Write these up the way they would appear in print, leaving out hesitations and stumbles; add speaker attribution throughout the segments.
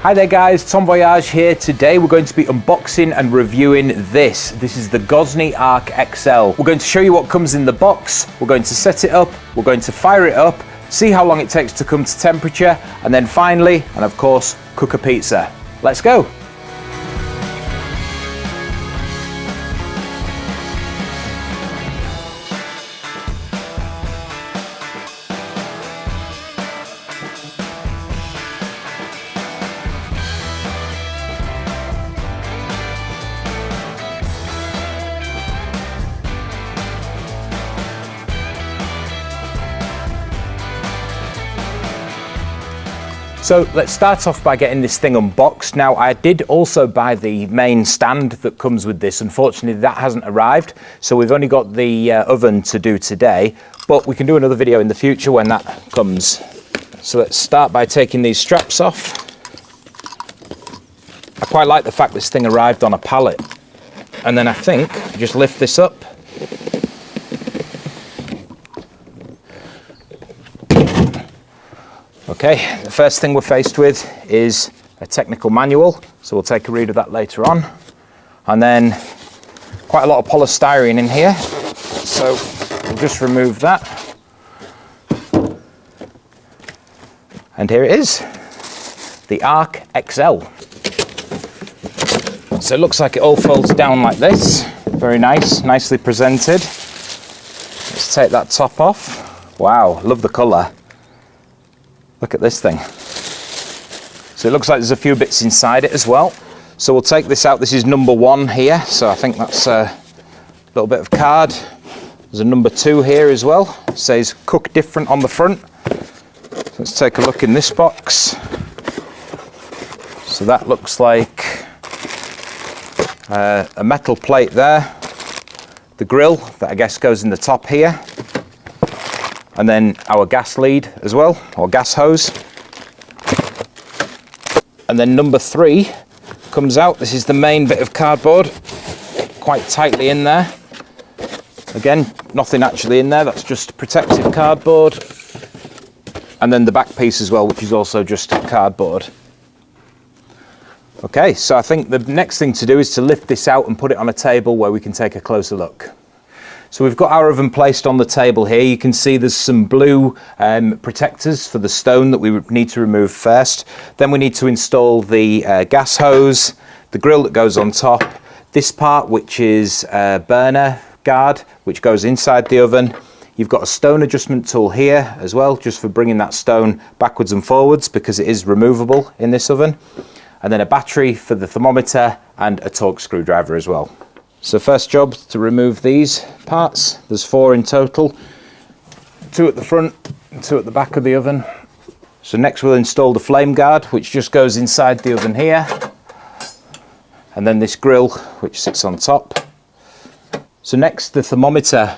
Speaker 1: Hi there guys, Tom Voyage here. Today we're going to be unboxing and reviewing this. This is the Gozney Arc XL. We're going to show you what comes in the box, we're going to set it up, we're going to fire it up, see how long it takes to come to temperature, and then finally, and of course, cook a pizza. Let's go. So let's start off by getting this thing unboxed. Now I did also buy the main stand that comes with this. Unfortunately that hasn't arrived, so we've only got the oven to do today, but we can do another video in the future when that comes. So let's start by taking these straps off. I quite like the fact this thing arrived on a pallet, and then I think just lift this up. Okay, the first thing we're faced with is a technical manual, so we'll take a read of that later on. And then quite a lot of polystyrene in here, so we'll just remove that. And here it is, the Arc XL. So it looks like it all folds down like this. Very nice, nicely presented. Let's take that top off. Wow, love the colour. Look at this thing. So it looks like there's a few bits inside it as well. So we'll take this out. This is number 1 here, so I think that's a little bit of card. There's a number 2 here as well. It says cook different on the front. So let's take a look in this box. So that looks like a metal plate there. The grill that I guess goes in the top here. And then our gas lead as well, or gas hose. And then number 3 comes out. This is the main bit of cardboard, quite tightly in there. Again, nothing actually in there, that's just protective cardboard. And then the back piece as well, which is also just cardboard. Okay, so I think the next thing to do is to lift this out and put it on a table where we can take a closer look. So we've got our oven placed on the table here. You can see there's some blue protectors for the stone that we need to remove first. Then we need to install the gas hose, the grill that goes on top, this part which is a burner guard which goes inside the oven. You've got a stone adjustment tool here as well, just for bringing that stone backwards and forwards because it is removable in this oven. And then a battery for the thermometer and a torque screwdriver as well. So first job to remove these parts. There's 4 in total, 2 at the front and 2 at the back of the oven. So next we'll install the flame guard, which just goes inside the oven here. And then this grill, which sits on top. So next the thermometer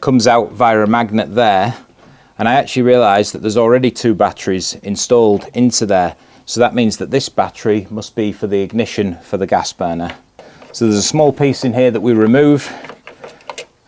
Speaker 1: comes out via a magnet there. And I actually realised that there's already 2 batteries installed into there. So that means that this battery must be for the ignition for the gas burner. So there's a small piece in here that we remove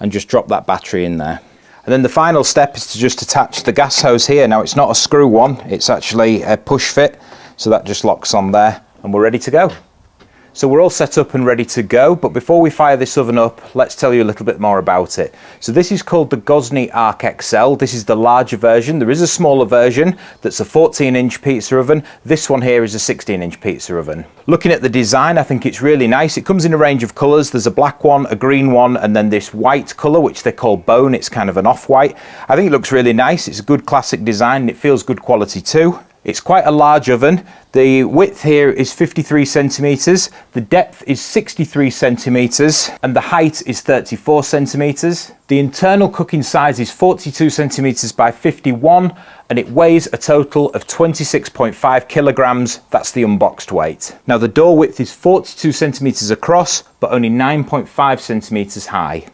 Speaker 1: and just drop that battery in there. And then the final step is to just attach the gas hose here. Now it's not a screw one, it's actually a push fit. So that just locks on there and we're ready to go. So we're all set up and ready to go, but before we fire this oven up, let's tell you a little bit more about it. So this is called the Gozney Arc XL. This is the larger version. There is a smaller version that's a 14-inch pizza oven. This one here is a 16-inch pizza oven. Looking at the design, I think it's really nice. It comes in a range of colours. There's a black one, a green one, and then this white colour, which they call bone. It's kind of an off-white. I think it looks really nice. It's a good classic design, and it feels good quality too. It's quite a large oven. The width here is 53 centimetres, the depth is 63 centimetres, and the height is 34 centimetres. The internal cooking size is 42 centimetres by 51, and it weighs a total of 26.5 kilograms. That's the unboxed weight. Now the door width is 42 centimetres across, but only 9.5 centimetres high.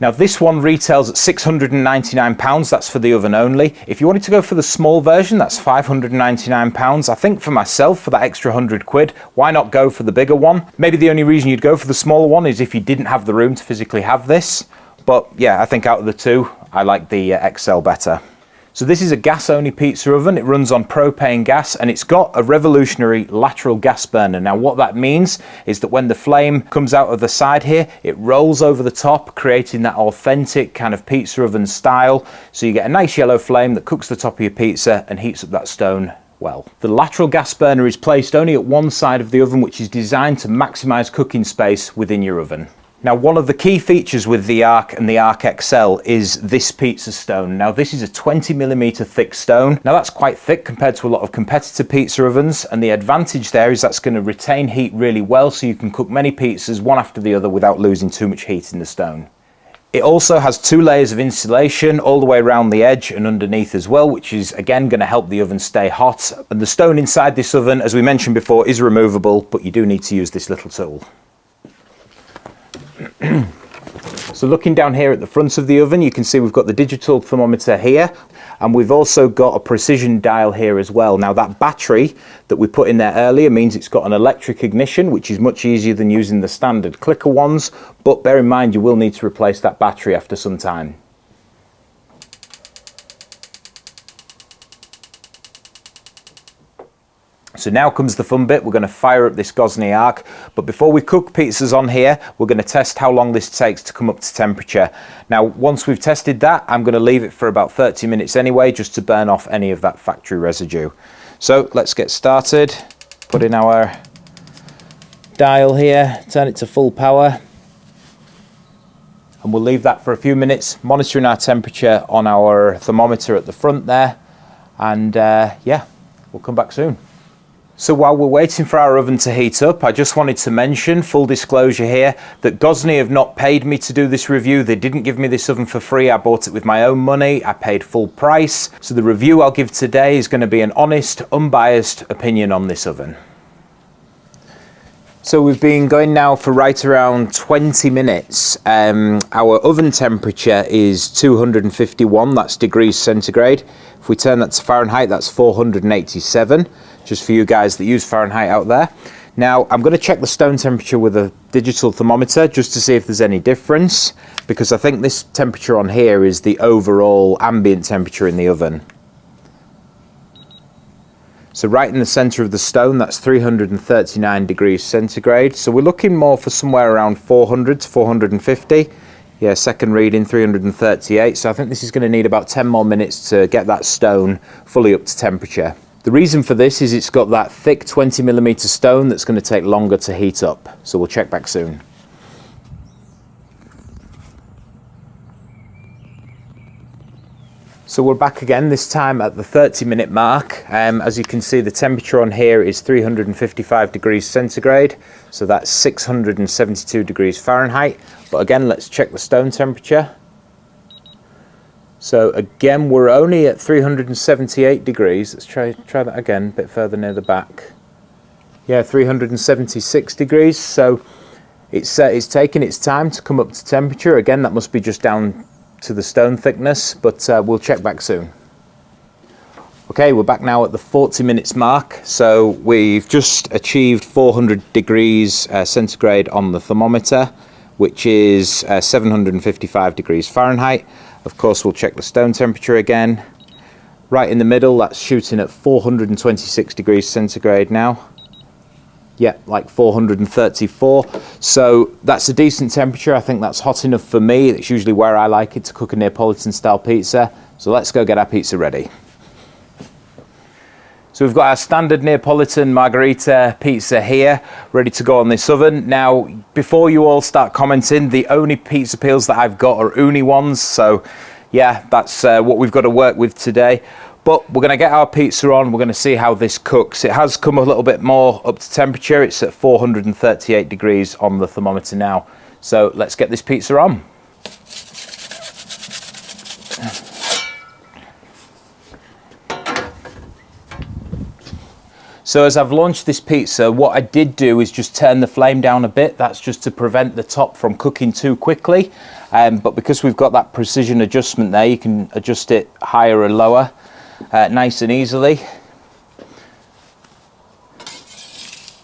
Speaker 1: Now this one retails at £699, that's for the oven only. If you wanted to go for the small version, that's £599. I think for myself, for that extra 100 quid, why not go for the bigger one? Maybe the only reason you'd go for the smaller one is if you didn't have the room to physically have this. But yeah, I think out of the two, I like the XL better. So this is a gas-only pizza oven. It runs on propane gas and it's got a revolutionary lateral gas burner. Now what that means is that when the flame comes out of the side here, it rolls over the top, creating that authentic kind of pizza oven style. So you get a nice yellow flame that cooks the top of your pizza and heats up that stone well. The lateral gas burner is placed only at one side of the oven, which is designed to maximize cooking space within your oven. Now, one of the key features with the Arc and the Arc XL is this pizza stone. Now, this is a 20mm thick stone. Now, that's quite thick compared to a lot of competitor pizza ovens, and the advantage there is that's going to retain heat really well, so you can cook many pizzas one after the other without losing too much heat in the stone. It also has 2 layers of insulation all the way around the edge and underneath as well, which is again going to help the oven stay hot. And the stone inside this oven, as we mentioned before, is removable, but you do need to use this little tool. So looking down here at the front of the oven, you can see we've got the digital thermometer here, and we've also got a precision dial here as well. Now that battery that we put in there earlier means it's got an electric ignition, which is much easier than using the standard clicker ones, but bear in mind you will need to replace that battery after some time. So now comes the fun bit. We're going to fire up this Gozney Arc, but before we cook pizzas on here, we're going to test how long this takes to come up to temperature. Now, once we've tested that, I'm going to leave it for about 30 minutes anyway, just to burn off any of that factory residue. So let's get started. Put in our dial here, turn it to full power, and we'll leave that for a few minutes, monitoring our temperature on our thermometer at the front there, and yeah, we'll come back soon. So while we're waiting for our oven to heat up, I just wanted to mention, full disclosure here, that Gozney have not paid me to do this review. They didn't give me this oven for free. I bought it with my own money. I paid full price. So the review I'll give today is going to be an honest, unbiased opinion on this oven. So we've been going now for right around 20 minutes. Our oven temperature is 251, that's degrees centigrade. If we turn that to Fahrenheit, that's 487. Just for you guys that use Fahrenheit out there. Now, I'm going to check the stone temperature with a digital thermometer just to see if there's any difference, because I think this temperature on here is the overall ambient temperature in the oven. So right in the center of the stone, that's 339 degrees centigrade. So we're looking more for somewhere around 400 to 450. Yeah, second reading 338. So I think this is going to need about 10 more minutes to get that stone fully up to temperature. The reason for this is it's got that thick 20mm stone that's going to take longer to heat up. So we'll check back soon. So we're back again, this time at the 30-minute mark. As you can see, the temperature on here is 355 degrees centigrade. So that's 672 degrees Fahrenheit. But again, let's check the stone temperature. So again, we're only at 378 degrees. Let's try that again, a bit further near the back. Yeah, 376 degrees. So it's taking its time to come up to temperature. Again, that must be just down to the stone thickness, but we'll check back soon. Okay, we're back now at the 40 minutes mark. So we've just achieved 400 degrees centigrade on the thermometer, which is 755 degrees Fahrenheit. Of course, we'll check the stone temperature again. Right in the middle, that's shooting at 426 degrees centigrade now. Yeah, like 434. So that's a decent temperature. I think that's hot enough for me. It's usually where I like it to cook a Neapolitan style pizza. So let's go get our pizza ready. So we've got our standard Neapolitan margherita pizza here, ready to go on this oven. Now, before you all start commenting, the only pizza peels that I've got are uni ones. So yeah, that's what we've got to work with today. But we're going to get our pizza on. We're going to see how this cooks. It has come a little bit more up to temperature. It's at 438 degrees on the thermometer now. So let's get this pizza on. So as I've launched this pizza, what I did do is just turn the flame down a bit. That's just to prevent the top from cooking too quickly. But because we've got that precision adjustment there, you can adjust it higher or lower nice and easily.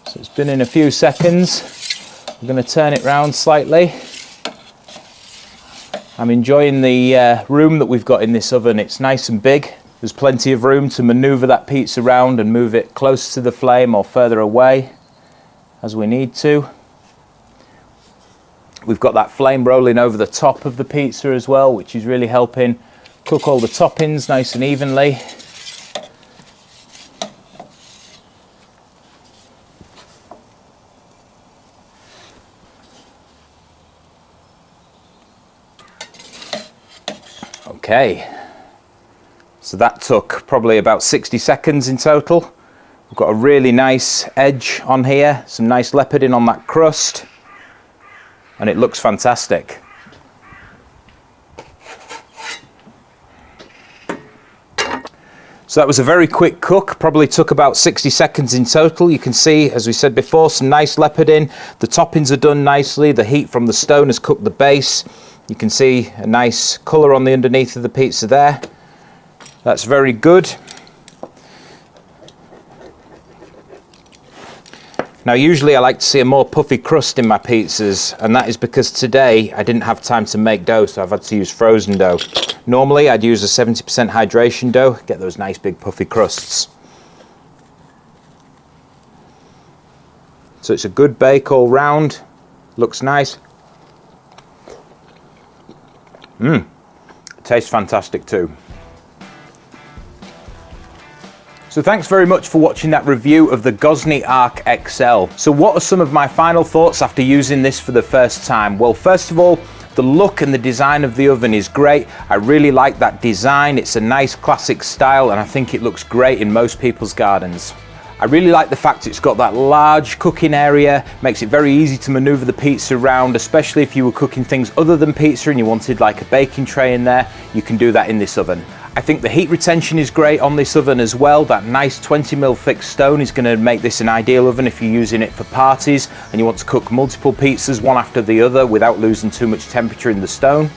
Speaker 1: So it's been in a few seconds. I'm going to turn it round slightly. I'm enjoying the room that we've got in this oven. It's nice and big. There's plenty of room to maneuver that pizza around and move it close to the flame or further away as we need to. We've got that flame rolling over the top of the pizza as well, which is really helping cook all the toppings nice and evenly. Okay, so that took probably about 60 seconds in total. We've got a really nice edge on here, some nice leoparding on that crust, and it looks fantastic. So that was a very quick cook, probably took about 60 seconds in total. You can see, as we said before, some nice leoparding. The toppings are done nicely. The heat from the stone has cooked the base. You can see a nice colour on the underneath of the pizza there. That's very good. Now usually I like to see a more puffy crust in my pizzas, and that is because today I didn't have time to make dough, so I've had to use frozen dough. Normally I'd use a 70% hydration dough, get those nice big puffy crusts. So it's a good bake all round, looks nice. It tastes fantastic too. So thanks very much for watching that review of the Gozney Arc XL. So what are some of my final thoughts after using this for the first time? Well, first of all, the look and the design of the oven is great. I really like that design. It's a nice classic style, and I think it looks great in most people's gardens. I really like the fact it's got that large cooking area, makes it very easy to maneuver the pizza around, especially if you were cooking things other than pizza and you wanted like a baking tray in there, you can do that in this oven. I think the heat retention is great on this oven as well. That nice 20mm thick stone is going to make this an ideal oven if you're using it for parties and you want to cook multiple pizzas one after the other without losing too much temperature in the stone.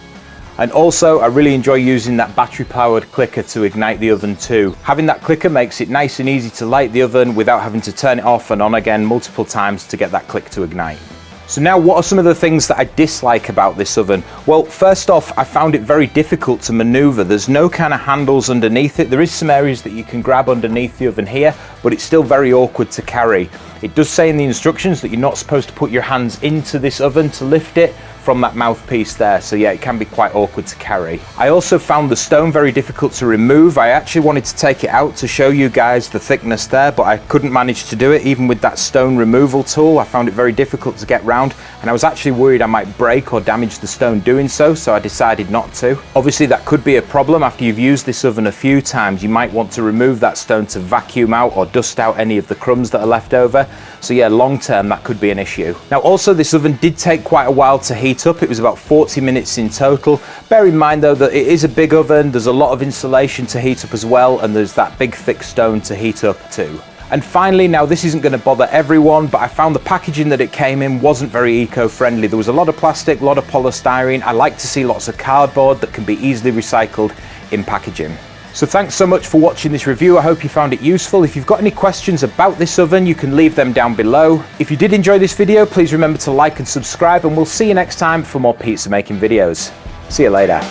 Speaker 1: And also, I really enjoy using that battery-powered clicker to ignite the oven too. Having that clicker makes it nice and easy to light the oven without having to turn it off and on again multiple times to get that click to ignite. So now, what are some of the things that I dislike about this oven? Well, first off, I found it very difficult to maneuver. There's no kind of handles underneath it. There is some areas that you can grab underneath the oven here, but it's still very awkward to carry. It does say in the instructions that you're not supposed to put your hands into this oven to lift it from that mouthpiece there, so yeah, it can be quite awkward to carry. I also found the stone very difficult to remove. I actually wanted to take it out to show you guys the thickness there, but I couldn't manage to do it even with that stone removal tool. I found it very difficult to get round, and I was actually worried I might break or damage the stone doing so, so I decided not to. Obviously that could be a problem after you've used this oven a few times. You might want to remove that stone to vacuum out or dust out any of the crumbs that are left over. So yeah, long term that could be an issue. Now also, this oven did take quite a while to heat up. It was about 40 minutes in total. Bear in mind though that it is a big oven, there's a lot of insulation to heat up as well, and there's that big thick stone to heat up too. And finally, now this isn't going to bother everyone, but I found the packaging that it came in wasn't very eco-friendly. There was a lot of plastic, a lot of polystyrene. I like to see lots of cardboard that can be easily recycled in packaging. So thanks so much for watching this review. I hope you found it useful. If you've got any questions about this oven, you can leave them down below. If you did enjoy this video, please remember to like and subscribe, and we'll see you next time for more pizza making videos. See you later.